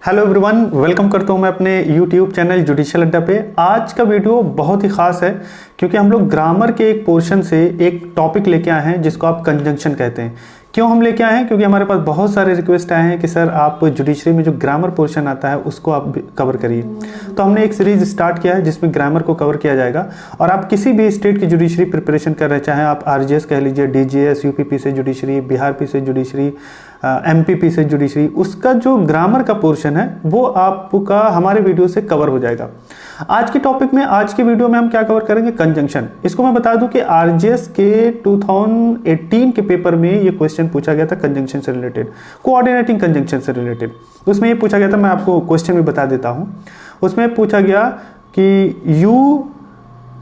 Hello everyone, welcome करता हूं मैं अपने यूट्यूब चैनल जुडिशियल अड्डा पे। आज का वीडियो बहुत ही खास है क्योंकि हम लोग ग्रामर के एक पोर्शन से एक टॉपिक लेके आए हैं जिसको आप कंजंक्शन कहते हैं। क्यों हम लेके आए हैं? क्योंकि हमारे पास बहुत सारे रिक्वेस्ट आए हैं कि सर आप जुडिशरी में जो ग्रामर पोर्शन आता है उसको आप कवर करिए। तो हमने एक सीरीज स्टार्ट किया है जिसमें ग्रामर को कवर किया जाएगा। और आप किसी भी स्टेट की जुडिशरी प्रिपरेशन कर रहे हैं, चाहे आप आरजीएस कह लीजिए, डीजीएस, यूपी से जुडिशरी, बिहार पी से जुडिशरी, एमपी से जुडिशरी, उसका जो ग्रामर का पोर्शन है वो आपका हमारे वीडियो से कवर हो जाएगा। आज के टॉपिक में, आज के वीडियो में हम क्या कवर करेंगे? कंजंक्शन। इसको मैं बता दूं कि आरजीएस के 2018 के पेपर में ये क्वेश्चन पूछा गया था कंजंक्शन से रिलेटेड, कोऑर्डिनेटिंग कंजंक्शन से रिलेटेड। उसमें ये पूछा गया था, मैं आपको क्वेश्चन भी बता देता हूं। उसमें पूछा गया कि you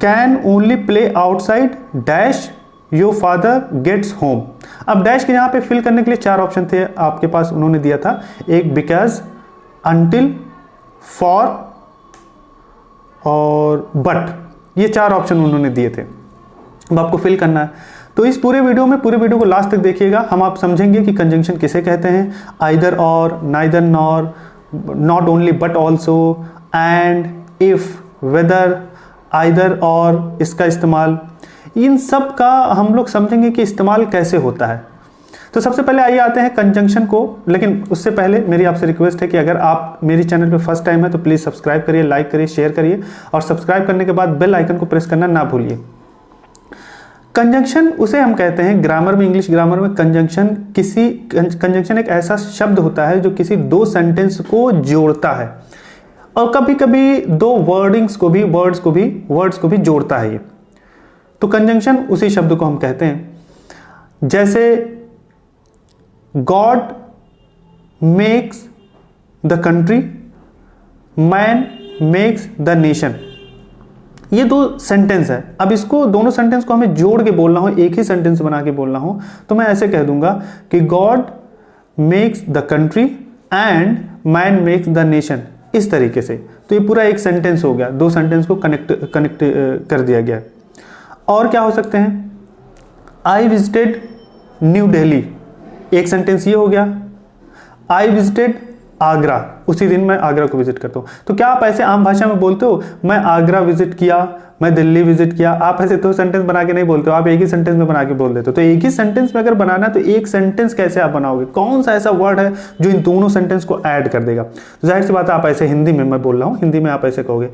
can only play outside dash your father gets home. अब डैश के यहाँ पे फिल करने के लिए चार ऑप्शन थे आपके पास, उन्होंने दिया था। एक बिकॉज, अंटिल, फॉर और बट, ये चार ऑप्शन उन्होंने दिए थे। अब आपको फिल करना है। तो इस पूरे वीडियो में, पूरे वीडियो को लास्ट तक देखिएगा। हम आप समझेंगे कि कंजंक्शन किसे कहते हैं। Either or, neither nor, not only but also, and, if, whether, either or, इसका इस्तेमाल, इन सब का हम लोग समझेंगे कि इस्तेमाल कैसे होता है। तो सबसे पहले आइए आते हैं कंजंक्शन को। लेकिन उससे पहले मेरी आपसे रिक्वेस्ट है कि अगर आप मेरी चैनल पे फर्स्ट टाइम है तो प्लीज़ सब्सक्राइब करिए, लाइक करिए, शेयर करिए, और सब्सक्राइब करने के बाद बेल आइकन को प्रेस करना ना भूलिए। कंजंक्शन उसे हम कहते हैं ग्रामर में, इंग्लिश ग्रामर में, कंजंक्शन एक ऐसा शब्द होता है जो किसी दो सेंटेंस को जोड़ता है और कभी कभी दो वर्ड्स को भी जोड़ता है। ये तो कंजंक्शन उसी शब्द को हम कहते हैं। जैसे God makes the country, man makes the nation. ये दो सेंटेंस है। अब इसको, दोनों सेंटेंस को हमें जोड़ के बोलना हो, एक ही सेंटेंस बना के बोलना हो, तो मैं ऐसे कह दूंगा कि God makes the country and man makes the nation, इस तरीके से। तो ये पूरा एक सेंटेंस हो गया, दो सेंटेंस को कनेक्ट कर दिया गया। और क्या हो सकते हैं? आई विजिटेड न्यू दिल्ली, एक सेंटेंस ये हो गया। आई विजिटेड आगरा, उसी दिन मैं आगरा को विजिट करता हूँ। तो क्या आप ऐसे आम भाषा में बोलते हो, मैं आगरा विजिट किया, मैं दिल्ली विजिट किया? आप ऐसे दो सेंटेंस बना के नहीं बोलते हो, आप एक ही सेंटेंस में बना के बोल देते हो। तो एक ही सेंटेंस में अगर बनाना है तो एक सेंटेंस कैसे आप बनाओगे? कौन सा ऐसा वर्ड है जो इन दोनों सेंटेंस को ऐड कर देगा? तो जाहिर सी बात है, आप ऐसे हिंदी में, मैं बोल रहा हूँ हिंदी में, आप ऐसे कहोगे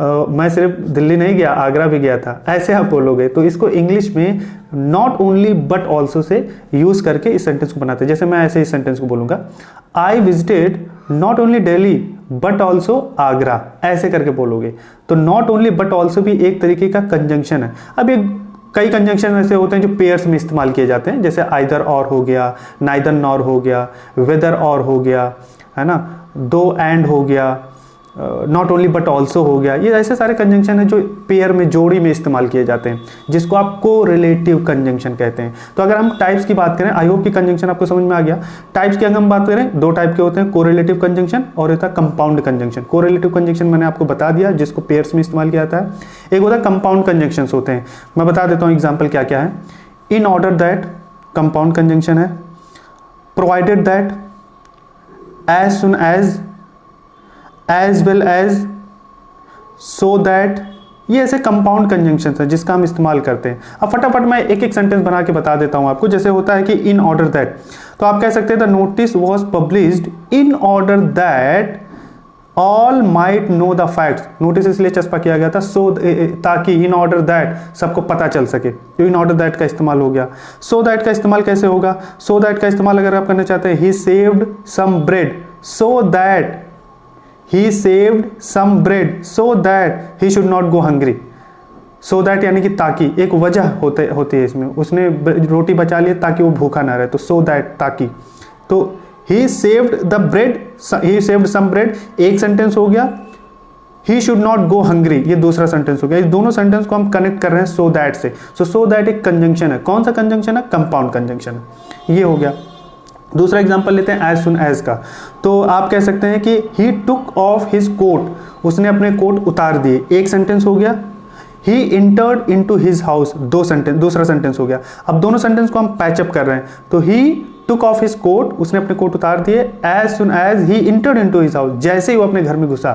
मैं सिर्फ दिल्ली नहीं गया, आगरा भी गया था, ऐसे आप बोलोगे। तो इसको इंग्लिश में not only but also say use करके इस सेंटेंस को बनाते हैं। जैसे मैं ऐसे इस सेंटेंस को बोलूंगा, I visited not only Delhi but also Agra, ऐसे करके बोलोगे। तो नॉट ओनली बट ऑल्सो भी एक तरीके का कंजंक्शन है। अब ये कई कंजंक्शन ऐसे होते हैं जो पेयर्स में इस्तेमाल किए जाते हैं, जैसे आइदर और हो गया, नाइदर नॉर हो गया, वेदर और हो गया, है ना, दो एंड हो गया, नॉट ओनली बट ऑल्सो हो गया। ये ऐसे सारे कंजंक्शन है जो पेयर में, जोड़ी में इस्तेमाल किए जाते हैं, जिसको आप कोरिलेटिव कंजंक्शन कहते हैं। तो अगर हम टाइप्स की बात करें, आई होप कि कंजंक्शन आपको समझ में आ गया। टाइप्स की अगर हम बात करें, दो टाइप के होते हैं, कोरिलेटिव कंजंक्शन और होता है कंपाउंड कंजंक्शन। कोरिलेटिव कंजंक्शन मैंने आपको बता दिया, जिसको पेयर्स में इस्तेमाल किया जाता है। एक होता है कंपाउंड कंजंक्शन होते हैं, मैं बता देता हूँ एग्जाम्पल क्या क्या है। In order that, compound conjunction है। Provided that, as soon as well as, so that, ये ऐसे कंपाउंड कंजंक्शन है जिसका हम इस्तेमाल करते हैं। अब फटाफट मैं एक एक सेंटेंस बना के बता देता हूं आपको। जैसे होता है कि इन ऑर्डर दैट, तो आप कह सकते हैं the notice was published in order that all might know the facts. Notice इसलिए चस्पा किया गया था ताकि इन ऑर्डर दैट सबको पता चल सके। तो इन ऑर्डर दैट का इस्तेमाल हो गया। सो दैट का इस्तेमाल कैसे होगा? सो दैट का इस्तेमाल अगर आप करना चाहते हैं, he saved some bread so that, he saved some bread so that he should not go hungry। so that यानी कि ताकि, एक वजह होती है इसमें, उसने रोटी बचा ली ताकि वो भूखा ना रहे, तो so that, ताकि। तो he saved the bread, he saved some bread एक सेंटेंस हो गया। he should not go hungry ये दूसरा सेंटेंस हो गया। इस दोनों सेंटेंस को हम कनेक्ट कर रहे हैं so that से। so that एक कंजंक्शन है। कौन सा कंजंक्शन है? कंपाउंड कंजंक्शन है। ये हो गया। दूसरा एग्जांपल लेते हैं, एज सुन एज का। तो आप कह सकते हैं कि ही टुक ऑफ हिज कोट, उसने अपने कोट उतार दिए, एक सेंटेंस हो गया। ही इंटर्ड इनटू हिज हाउस, दूसरा सेंटेंस हो गया। अब दोनों सेंटेंस को हम पैचअप कर रहे हैं, तो he took off his coat, उसने अपने कोट उतार दिए, as soon as he entered into his house, जैसे ही वो अपने घर में घुसा।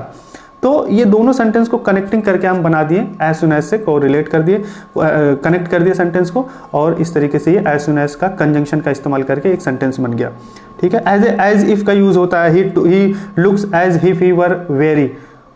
तो ये दोनों सेंटेंस को कनेक्टिंग करके हम बना दिए, एज सुन एज से को रिलेट कर दिए, कनेक्ट कर दिए सेंटेंस को, और इस तरीके से ये एज सुन एज का कंजंक्शन का इस्तेमाल करके एक सेंटेंस बन गया। ठीक है, एज इफ का यूज होता है, he looks as if he were very,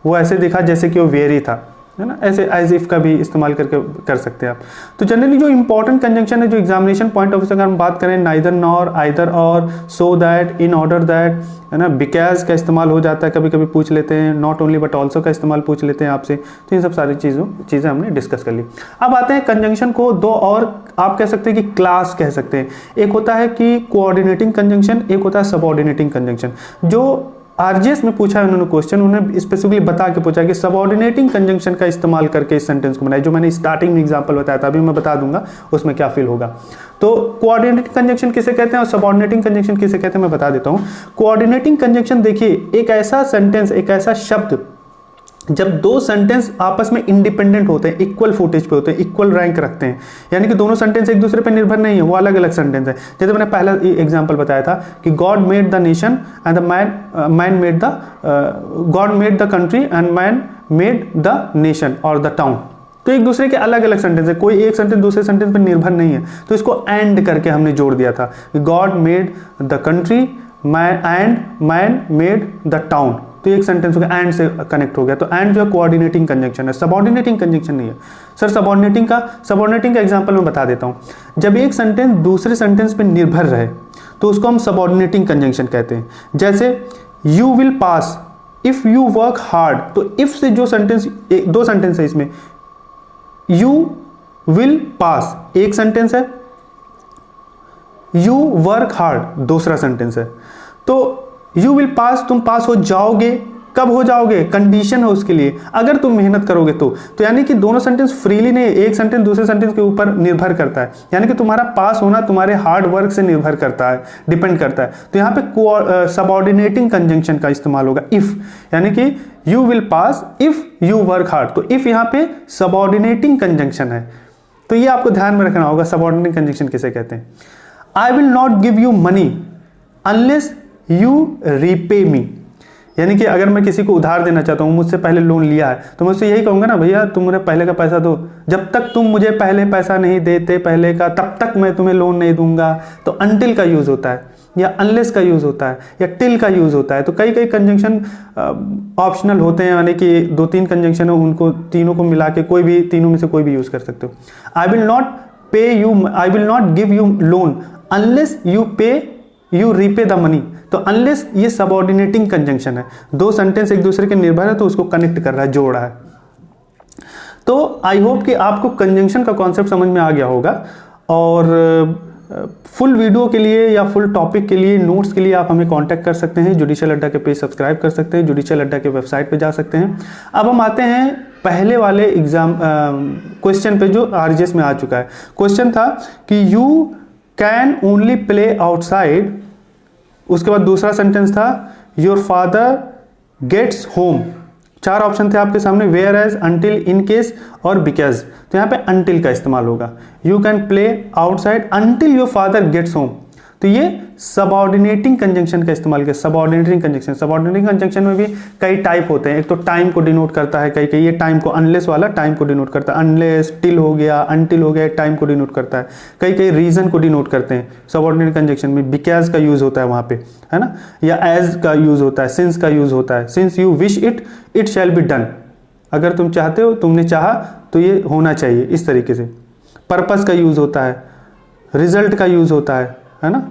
वो ऐसे दिखा जैसे कि वो वेरी था, है ना, ऐसे एज इफ का भी इस्तेमाल करके कर सकते हैं आप। तो जनरली जो इंपॉर्टेंट कंजंक्शन है, जो एग्जामिनेशन पॉइंट ऑफ व्यू से अगर हम बात करें, नाइदर नॉर, आइदर और, so that, in order that, है ना, बिकॉज का इस्तेमाल हो जाता है, कभी कभी पूछ लेते हैं, नॉट ओनली बट ऑल्सो का इस्तेमाल पूछ लेते हैं आपसे। तो इन सब सारी चीज़ें हमने डिस्कस कर ली। अब आते हैं कंजंक्शन को दो और आप कह सकते हैं कि क्लास कह सकते हैं। एक होता है कि कोऑर्डिनेटिंग कंजंक्शन, एक होता है सबऑर्डिनेटिंग कंजंक्शन। जो आरजीएस में पूछा है उन्होंने क्वेश्चन, उन्होंने स्पेसिफिकली बता के पूछा कि सबऑर्डिनेटिंग कंजंक्शन का इस्तेमाल करके इस सेंटेंस को बनाए, जो मैंने स्टार्टिंग में एग्जांपल बताया था, अभी मैं बता दूंगा उसमें क्या फील होगा। तो कोऑर्डिनेटिंग कंजंक्शन किसे कहते हैं और सबऑर्डिनेटिंग कंजंक्शन किसे कहते हैं मैं बता देता हूं। कोऑर्डिनेटिंग कंजंक्शन देखिए, एक ऐसा सेंटेंस, एक ऐसा शब्द जब दो सेंटेंस आपस में इंडिपेंडेंट होते हैं, इक्वल फुटेज पे होते हैं, इक्वल रैंक रखते हैं, यानी कि दोनों सेंटेंस एक दूसरे पे निर्भर नहीं है, वो अलग अलग सेंटेंस है। जैसे मैंने पहला एग्जांपल बताया था कि God made the nation and the man made the, God made the country and man made the nation और द टाउन। तो एक दूसरे के अलग अलग सेंटेंस है, कोई एक सेंटेंस दूसरे सेंटेंस पर निर्भर नहीं है। तो इसको एंड करके हमने जोड़ दिया था, God made the country and man made the town. तो एक सेंटेंस हो गया, एंड से कनेक्ट हो गया। तो एंड जो है कोऑर्डिनेटिंग कंजंक्शन है, सबऑर्डिनेटिंग कंजंक्शन नहीं है। सर सबऑर्डिनेटिंग का एग्जांपल मैं बता देता हूं। जब एक सेंटेंस दूसरे सेंटेंस पे निर्भर रहे तो उसको हम सबऑर्डिनेटिंग कंजंक्शन कहते हैं। जैसे you will pass if you work hard, तो इफ से जो सेंटेंस, दो सेंटेंस है इसमें, यू विल पास एक सेंटेंस है, यू वर्क हार्ड दूसरा सेंटेंस है। तो यू विल पास, तुम पास हो जाओगे, कब हो जाओगे, कंडीशन है उसके लिए, अगर तुम मेहनत करोगे तो यानी कि दोनों सेंटेंस फ्रीली नहीं, एक सेंटेंस दूसरे सेंटेंस के ऊपर निर्भर करता है, यानी कि तुम्हारा पास होना तुम्हारे हार्ड वर्क से निर्भर करता है, डिपेंड करता है। तो यहाँ पे सबऑर्डिनेटिंग कंजंक्शन का इस्तेमाल होगा, इफ, यानी कि you will pass if you work hard. तो इफ यहाँ पे सबऑर्डिनेटिंग कंजंक्शन है, तो ये आपको ध्यान में रखना होगा। सबऑर्डिनेटिंग कंजंक्शन किसे कहते हैं? I will not give you money unless you repay me, यानी कि अगर मैं किसी को उधार देना चाहता हूँ, मुझसे पहले लोन लिया है, तो मैं उससे यही कहूँगा ना, भैया तुम मुझे पहले का पैसा दो, जब तक तुम मुझे पहले पैसा नहीं देते पहले का, तब तक मैं तुम्हें लोन नहीं दूंगा। तो अनटिल का यूज़ होता है, या अनलेस का यूज़ होता है, या टिल का यूज़ होता है। तो कई कई कंजंक्शन ऑप्शनल होते हैं, यानी कि दो तीन कंजंक्शन है, उनको तीनों को मिला के कोई भी, तीनों में से कोई भी यूज़ कर सकते हो। आई विल नॉट पे you, I will not give you loan unless you पे यू रीपे द मनी। तो अनलेस ये सबऑर्डिनेटिंग कंजंक्शन है, दो सेंटेंस एक दूसरे के निर्भर है तो उसको कनेक्ट कर रहा है, जोड़ रहा है। तो आई होप कि आपको कंजंक्शन का कॉन्सेप्ट समझ में आ गया होगा। और फुल वीडियो के लिए या फुल टॉपिक के लिए, नोट्स के लिए आप हमें कांटेक्ट कर सकते हैं, जुडिशियल अड्डा के पेज सब्सक्राइब कर सकते हैं, जुडिशियल अड्डा के वेबसाइट पे जा सकते हैं। अब हम आते हैं पहले वाले एग्जाम क्वेश्चन पे जो आरजीएस में आ चुका है। क्वेश्चन था कि you can only play outside, उसके बाद दूसरा सेंटेंस था योर फादर गेट्स होम। चार ऑप्शन थे आपके सामने, whereas, until, in case or because. तो यहाँ पे अंटिल का इस्तेमाल होगा, you can play outside until your father gets home. तो ये सबऑर्डिनेटिंग कंजंक्शन का इस्तेमाल किया। सबऑर्डिनेटिंग कंजंक्शन में भी कई टाइप होते हैं। एक तो टाइम को डिनोट करता है, कई कई ये टाइम को, अनलेस वाला टाइम को डिनोट करता है, अनलेस, टिल हो गया, अनटिल हो गया, टाइम को डिनोट करता है। कई कई रीजन को डिनोट करते हैं सबऑर्डिनेट कंजंक्शन में, बिकॉज का यूज होता है वहाँ पे, है ना, या एज का यूज होता है, सिंस का यूज होता है, since you wish it, it shall be done, अगर तुम चाहते हो, तुमने चाहा तो ये होना चाहिए, इस तरीके से। पर्पस का यूज होता है, रिजल्ट का यूज होता है ना,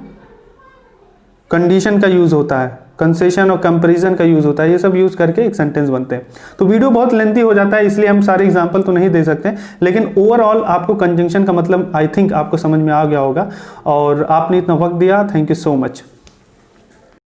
कंडीशन का यूज होता है, कंसेशन और कंपैरिजन का यूज होता है। ये सब यूज करके एक सेंटेंस बनते हैं। तो वीडियो बहुत लेंथी हो जाता है, इसलिए हम सारे एग्जांपल तो नहीं दे सकते, लेकिन ओवरऑल आपको कंजंक्शन का मतलब आई थिंक आपको समझ में आ गया होगा। और आपने इतना वक्त दिया, थैंक यू सो मच।